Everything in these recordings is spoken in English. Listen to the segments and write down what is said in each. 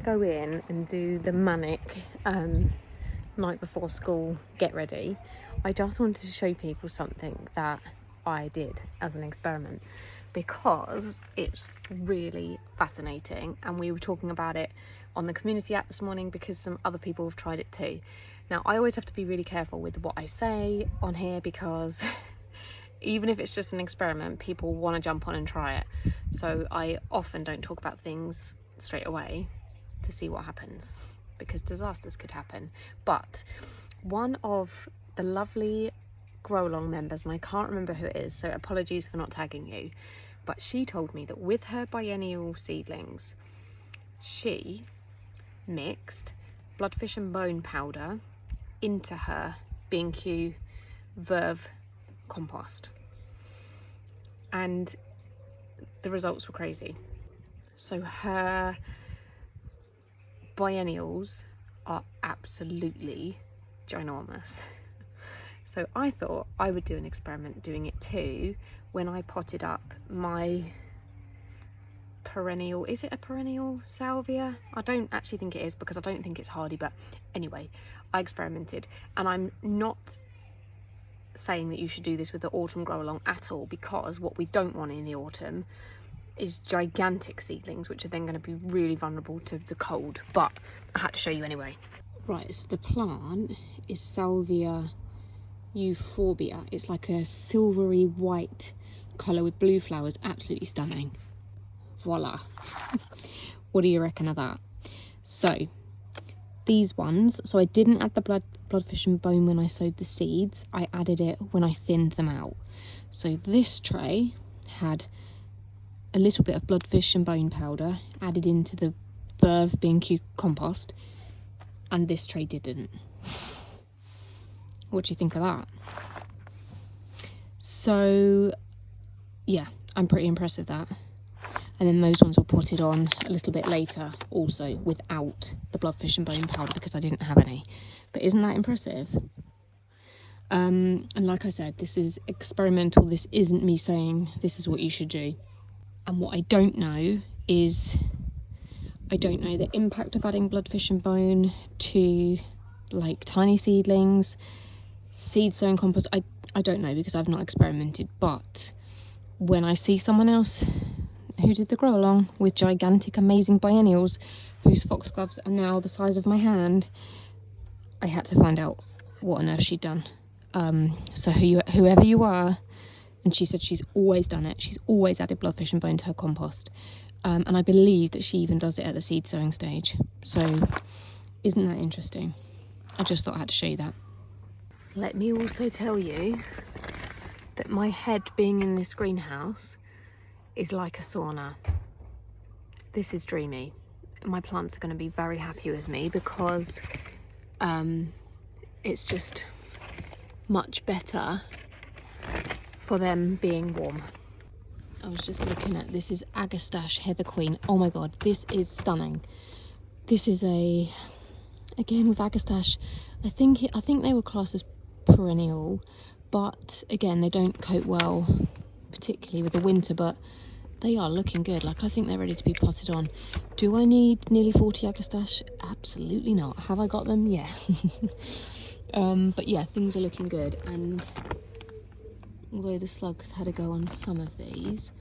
go in and do the manic night before school get ready, I just wanted to show people something that I did as an experiment, because it's really fascinating, and we were talking about it on the community app this morning because some other people have tried it too. Now, I always have to be really careful with what I say on here, because even if it's just an experiment, people want to jump on and try it. So I often don't talk about things straight away to see what happens, because disasters could happen. But one of the lovely Grow Along members, and I can't remember who it is, so apologies for not tagging you, but she told me that with her biennial seedlings, she mixed bloodfish and bone powder into her B&Q Verve compost, and the results were crazy. So her biennials are absolutely ginormous. So I thought I would do an experiment doing it too when I potted up my perennial, is it a perennial salvia? I don't actually think it is, because I don't think it's hardy, but anyway, I experimented. And I'm not saying that you should do this with the autumn Grow Along at all, because what we don't want in the autumn is gigantic seedlings, which are then going to be really vulnerable to the cold. But I had to show you anyway. Right, so the plant is Salvia euphorbia. It's like a silvery white colour with blue flowers, absolutely stunning. Voila. What do you reckon of that? So these ones, so I didn't add the bloodfish and bone when I sowed the seeds, I added it when I thinned them out. So this tray had a little bit of bloodfish and bone powder added into the Verve B&Q compost, and this tray didn't. What do you think of that? So yeah, I'm pretty impressed with that. And then those ones were potted on a little bit later, also without the bloodfish and bone powder, because I didn't have any. But isn't that impressive? And like I said, this is experimental. This isn't me saying this is what you should do. And what I don't know is, I don't know the impact of adding bloodfish and bone to like tiny seedlings, seed sowing compost. I don't know, because I've not experimented. But when I see someone else who did the Grow Along with gigantic, amazing biennials, whose foxgloves are now the size of my hand, I had to find out what on earth she'd done. So whoever you are, and she said she's always done it. She's always added bloodfish and bone to her compost. And I believe that she even does it at the seed sowing stage. So isn't that interesting? I just thought I had to show you that. Let me also tell you that my head being in this greenhouse is like a sauna. This is dreamy. My plants are going to be very happy with me, because it's just much better for them being warm. I was just looking at, this is Agastache Heather Queen. Oh my god, this is stunning. This is again with Agastache, I think they were classed as perennial, but again, they don't cope well, particularly with the winter, but they are looking good. Like, I think they're ready to be potted on. Do I need nearly 40 Agastache? Absolutely not. Have I got them? Yes. But yeah, things are looking good. And although the slugs had a go on some of these,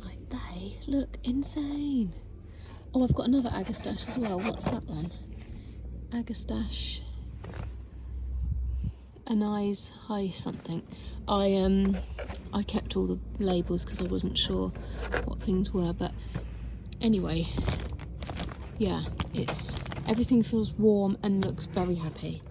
like, they look insane. Oh, I've got another Agastache as well. What's that one? Agastache Anise High something. I kept all the labels because I wasn't sure what things were, but anyway, yeah, everything feels warm and looks very happy.